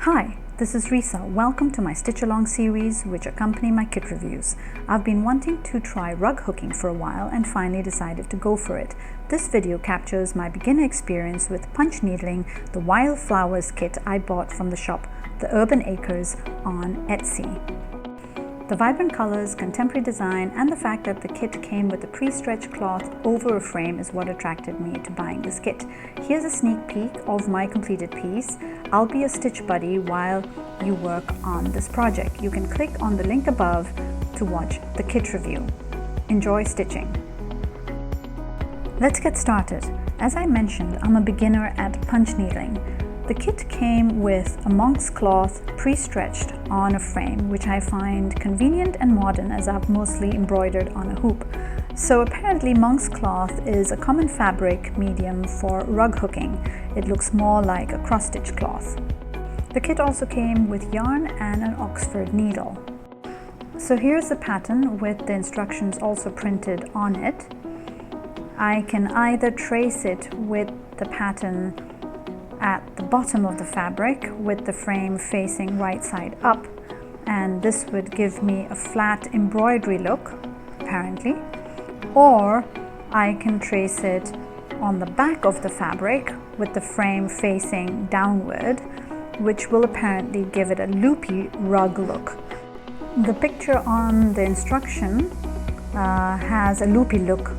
Hi, this is Risa. Welcome to my Stitch Along series which accompany my kit reviews. I've been wanting to try rug hooking for a while and finally decided to go for it. This video captures my beginner experience with punch needling the Wildflowers kit I bought from the shop The Urban Acres on Etsy. The vibrant colors, contemporary design, and the fact that the kit came with a pre-stretched cloth over a frame is what attracted me to buying this kit. Here's a sneak peek of my completed piece. I'll be a stitch buddy while you work on this project. You can click on the link above to watch the kit review. Enjoy stitching. Let's get started. As I mentioned, I'm a beginner at punch needling. The kit came with a monk's cloth pre-stretched on a frame, which I find convenient and modern as I've mostly embroidered on a hoop. So apparently monk's cloth is a common fabric medium for rug hooking. It looks more like a cross-stitch cloth. The kit also came with yarn and an Oxford needle. So here's the pattern with the instructions also printed on it. I can either trace it with the pattern at the bottom of the fabric with the frame facing right side up, and this would give me a flat embroidery look apparently, or I can trace it on the back of the fabric with the frame facing downward, which will apparently give it a loopy rug look. The picture on the instruction has a loopy look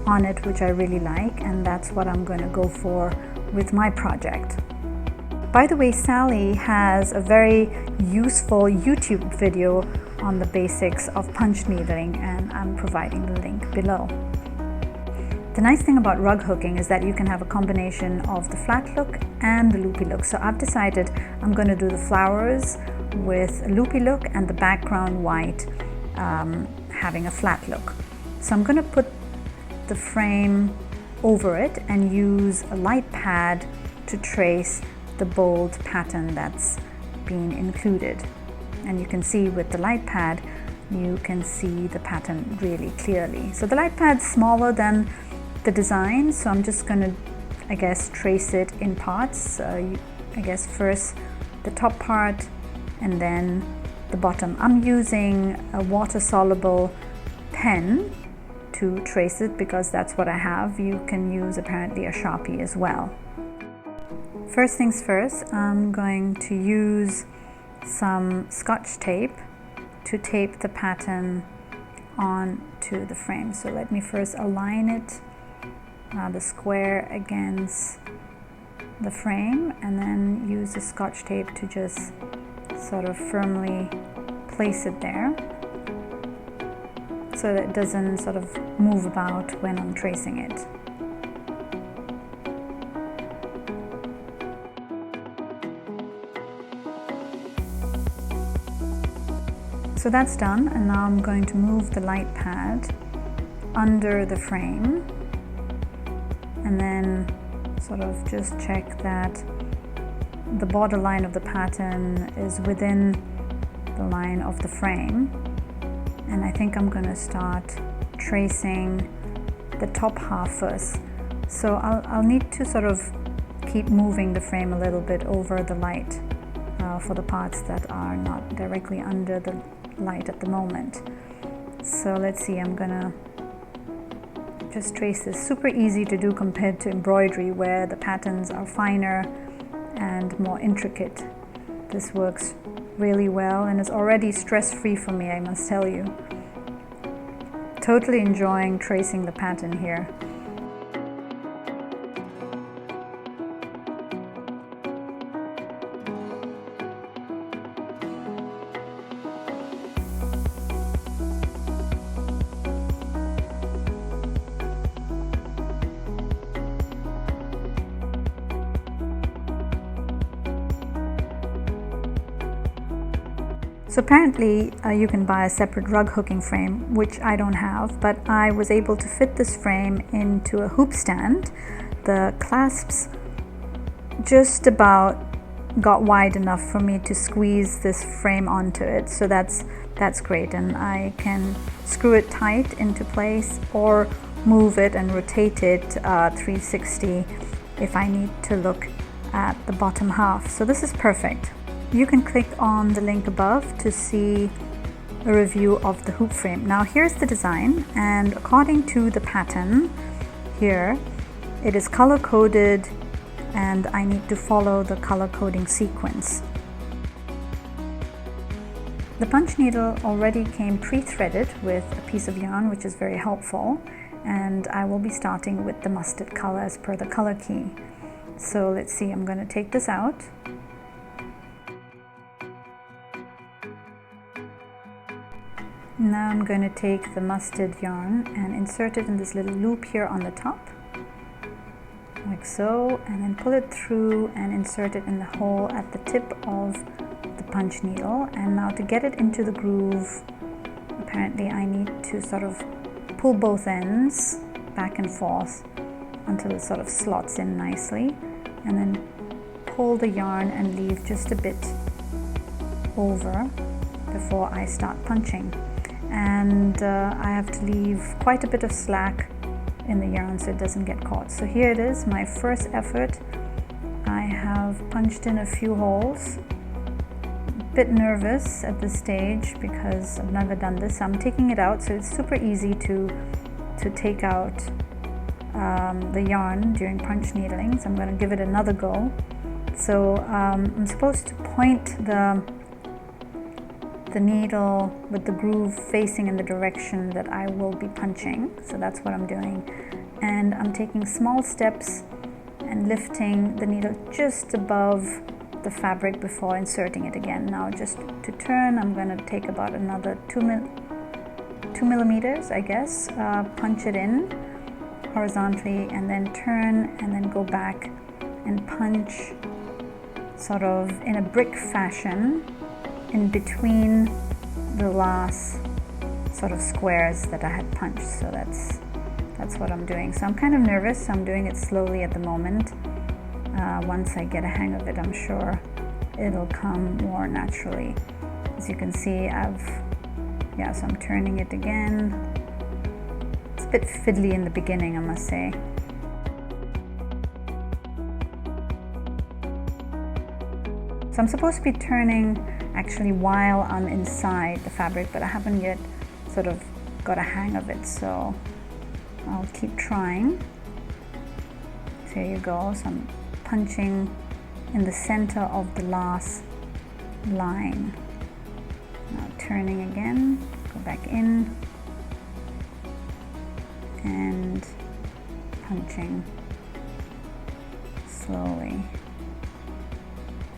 on it, which I really like, and that's what I'm going to go for with my project. By the way, Sally has a very useful YouTube video on the basics of punch needling, and I'm providing the link below. The nice thing about rug hooking is that you can have a combination of the flat look and the loopy look. So I've decided I'm going to do the flowers with a loopy look and the background white having a flat look. So I'm going to put the frame over it and use a light pad to trace the bold pattern that's been included. And you can see with the light pad you can see the pattern really clearly. So the light pad's smaller than the design, so I'm just going to, I guess, trace it in parts. I guess first the top part and then the bottom. I'm using a water-soluble pen to trace it because that's what I have. You can use apparently a Sharpie as well. First things first, I'm going to use some Scotch tape to tape the pattern onto the frame. So let me first align it, the square against the frame, and then use the Scotch tape to just sort of firmly place it there, so that it doesn't sort of move about when I'm tracing it. So that's done, and now I'm going to move the light pad under the frame and then sort of just check that the borderline of the pattern is within the line of the frame. And I think I'm going to start tracing the top half first. So I'll need to sort of keep moving the frame a little bit over the light for the parts that are not directly under the light at the moment. So let's see, I'm gonna just trace this. Super easy to do compared to embroidery where the patterns are finer and more intricate. This works really well and is already stress-free for me, I must tell you. Totally enjoying tracing the pattern here. So apparently you can buy a separate rug hooking frame, which I don't have, but I was able to fit this frame into a hoop stand. The clasps just about got wide enough for me to squeeze this frame onto it, so that's great, and I can screw it tight into place or move it and rotate it 360 if I need to look at the bottom half. So this is perfect. you can click on the link above to see a review of the hoop frame. Now here's the design, and according to the pattern here, it is color coded and I need to follow the color coding sequence. The punch needle already came pre-threaded with a piece of yarn, which is very helpful, and I will be starting with the mustard color as per the color key. So let's see, I'm going to take this out. Now I'm going to take the mustard yarn and insert it in this little loop here on the top, like so, and then pull it through and insert it in the hole at the tip of the punch needle. And now to get it into the groove, apparently I need to sort of pull both ends back and forth until it sort of slots in nicely, and then pull the yarn and leave just a bit over before I start punching. And I have to leave quite a bit of slack in the yarn so it doesn't get caught. So here it is, my first effort. I have punched in a few holes. A bit nervous at this stage because I've never done this. I'm taking it out, so it's super easy to take out the yarn during punch needling. So I'm going to give it another go. So I'm supposed to point the needle with the groove facing in the direction that I will be punching. So that's what I'm doing. And I'm taking small steps and lifting the needle just above the fabric before inserting it again. Now just to turn, I'm going to take about another 2 millimeters, I guess, punch it in horizontally, and then turn and then go back and punch sort of in a brick fashion in between the last sort of squares that I had punched. So that's what I'm doing. So I'm kind of nervous, so I'm doing it slowly at the moment. Once I get a hang of it, I'm sure it'll come more naturally. As you can see, so I'm turning it again. It's a bit fiddly in the beginning, I must say. So I'm supposed to be turning actually while I'm inside the fabric, but I haven't yet sort of got a hang of it, so I'll keep trying. So here you go. So I'm punching in the center of the last line. Now turning again, go back in and punching slowly.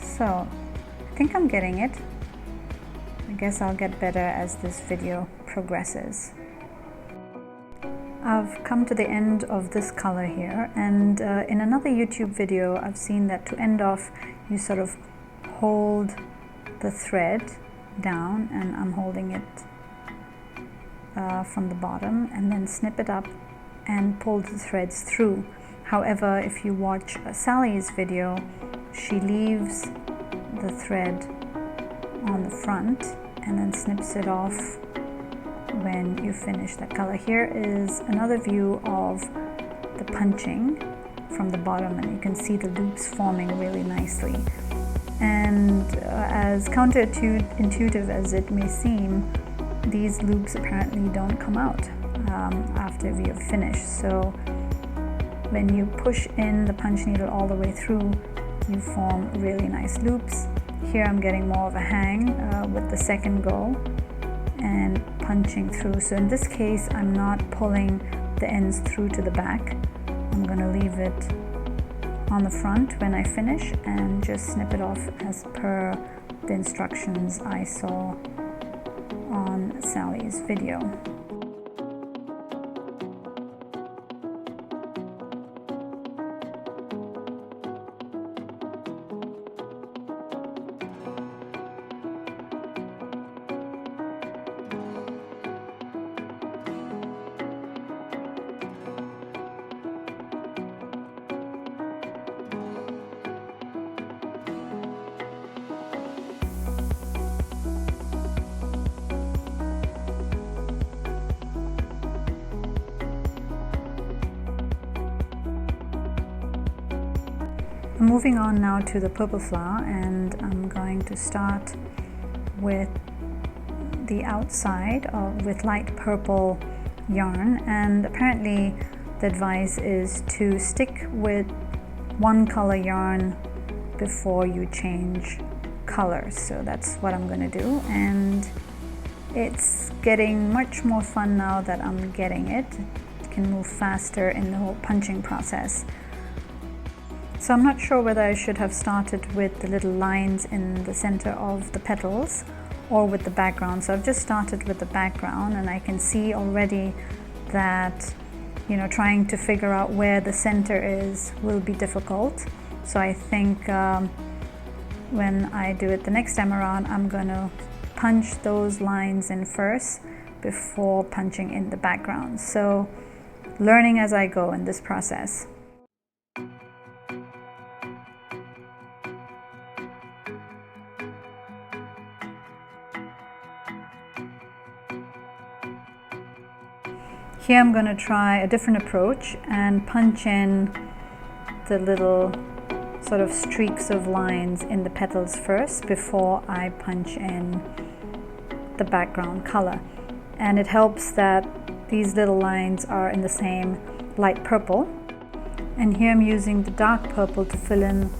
So I think I'm getting it. I guess I'll get better as this video progresses. I've come to the end of this color here, and in another YouTube video I've seen that to end off you sort of hold the thread down, and I'm holding it from the bottom, and then snip it up and pull the threads through. However, if you watch Sally's video, she leaves the thread on the front and then snips it off when you finish that color. Here is another view of the punching from the bottom, and you can see the loops forming really nicely. And as counterintuitive as it may seem, these loops apparently don't come out after we have finished. So when you push in the punch needle all the way through, you form really nice loops. Here I'm getting more of a hang with the second go and punching through. So in this case, I'm not pulling the ends through to the back. I'm going to leave it on the front when I finish and just snip it off as per the instructions I saw on Sally's video. Moving on now to the purple flower, and I'm going to start with the outside with light purple yarn, and apparently the advice is to stick with one color yarn before you change colors. So that's what I'm going to do, and it's getting much more fun now that I'm getting it. It can move faster in the whole punching process. So I'm not sure whether I should have started with the little lines in the center of the petals or with the background. So I've just started with the background, and I can see already that, you know, trying to figure out where the center is will be difficult. So I think when I do it the next time around, I'm gonna punch those lines in first before punching in the background. So learning as I go in this process. Here I'm going to try a different approach and punch in the little sort of streaks of lines in the petals first before I punch in the background color. And it helps that these little lines are in the same light purple. And here I'm using the dark purple to fill in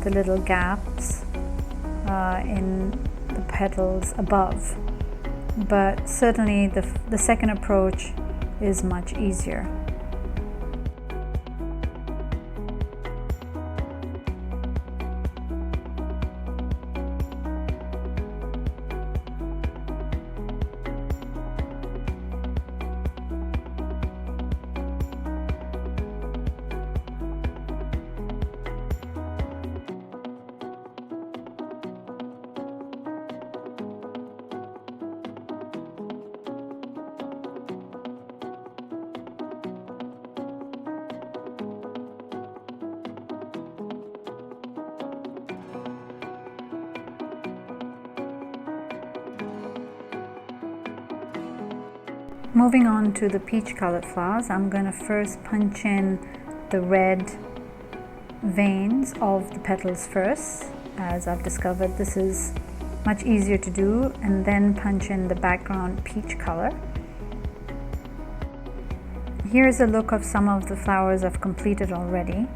the little gaps in the petals above. But certainly the second approach is much easier. Moving on to the peach colored flowers, I'm going to first punch in the red veins of the petals first. As I've discovered, this is much easier to do, and then punch in the background peach color. Here's a look of some of the flowers I've completed already.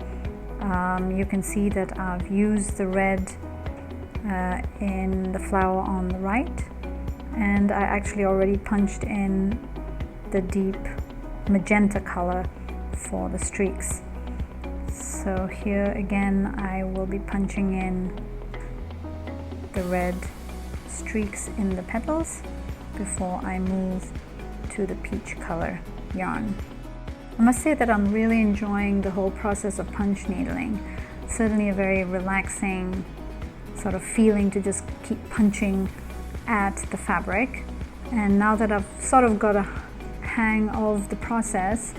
You can see that I've used the red in the flower on the right, and I actually already punched in the deep magenta color for the streaks. So here again I will be punching in the red streaks in the petals before I move to the peach color yarn. I must say that I'm really enjoying the whole process of punch needling. Certainly a very relaxing sort of feeling to just keep punching at the fabric. And now that I've sort of got a hang of the process,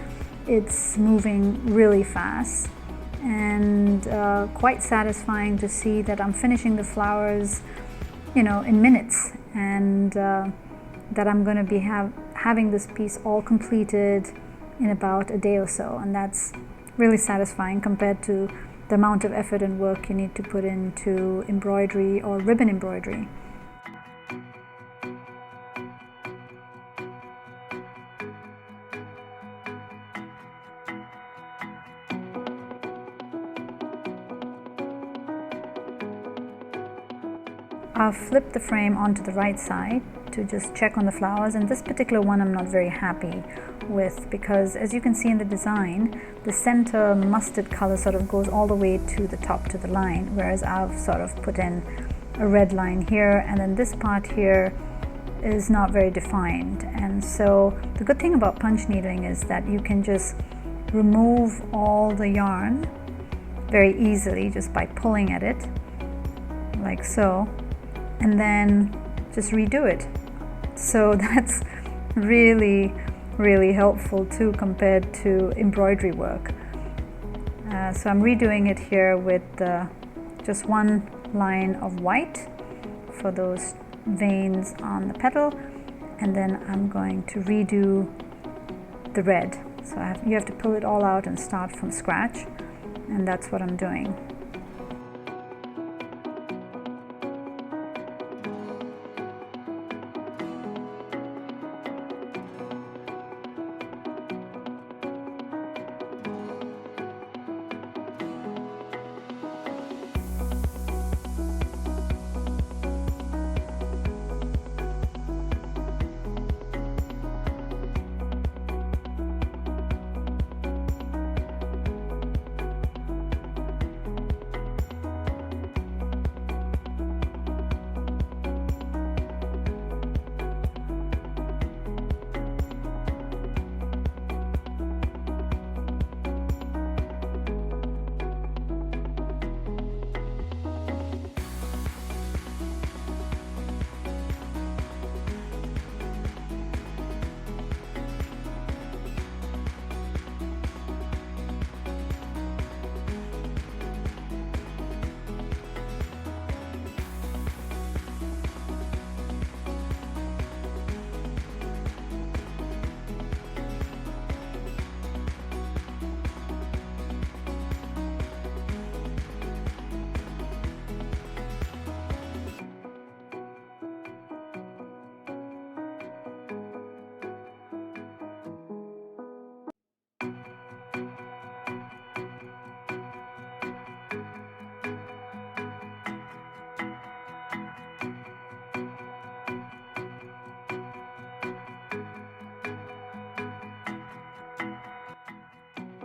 it's moving really fast and quite satisfying to see that I'm finishing the flowers, you know, in minutes, and that I'm going to be having this piece all completed in about a day or so, and that's really satisfying compared to the amount of effort and work you need to put into embroidery or ribbon embroidery. I'll flip the frame onto the right side to just check on the flowers, and this particular one I'm not very happy with because, as you can see in the design, the center mustard color sort of goes all the way to the top to the line, whereas I've sort of put in a red line here, and then this part here is not very defined. And so the good thing about punch needling is that you can just remove all the yarn very easily just by pulling at it like so, and then just redo it. So that's really helpful too compared to embroidery work. So I'm redoing it here with just one line of white for those veins on the petal, and then I'm going to redo the red. So you have to pull it all out and start from scratch, and that's what I'm doing.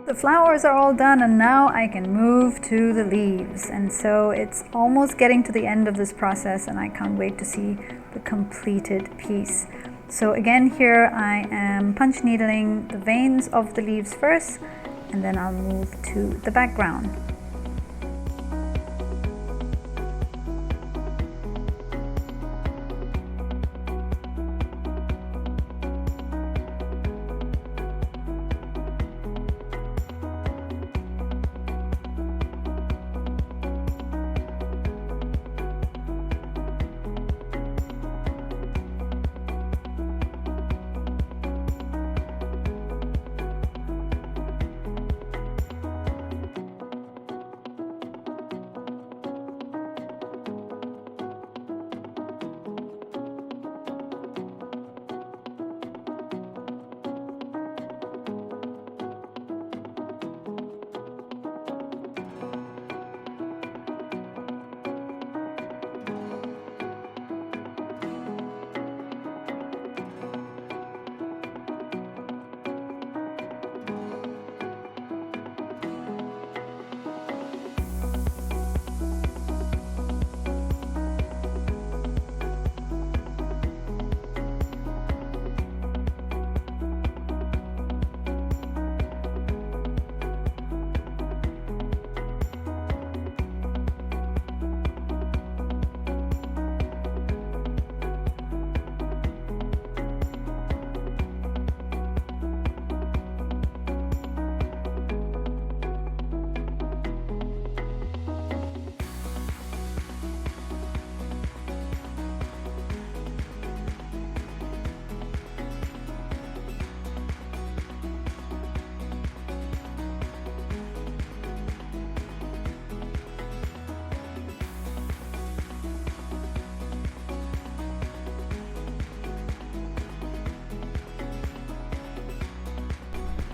The flowers are all done, and now I can move to the leaves. And so it's almost getting to the end of this process, and I can't wait to see the completed piece. So again, here I am punch needling the veins of the leaves first, and then I'll move to the background.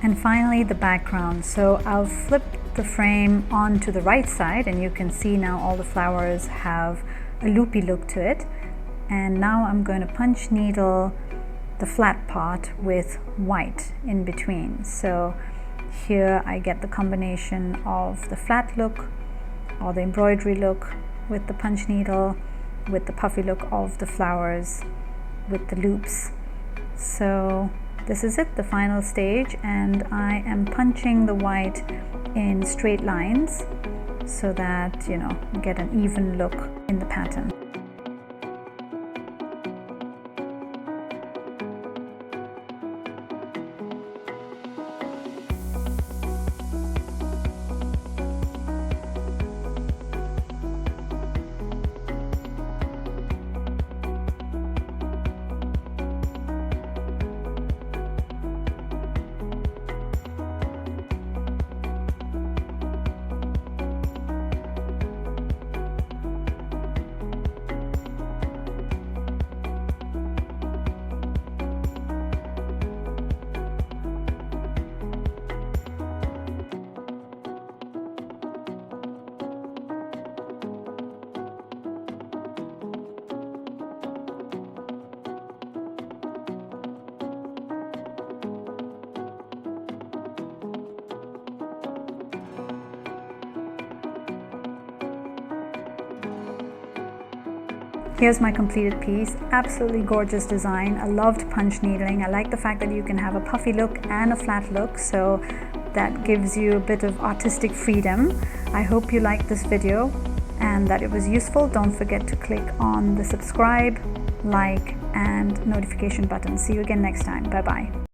And finally the background. So I'll flip the frame onto the right side, and you can see now all the flowers have a loopy look to it. And now I'm going to punch needle the flat part with white in between. So here I get the combination of the flat look or the embroidery look with the punch needle, with the puffy look of the flowers with the loops. So this is it, the final stage, and I am punching the white in straight lines so that, you know, you get an even look in the pattern. Here's my completed piece. Absolutely gorgeous design. I loved punch needling. I like the fact that you can have a puffy look and a flat look, so that gives you a bit of artistic freedom. I hope you liked this video and that it was useful. Don't forget to click on the subscribe, like, and notification button. See you again next time. Bye bye.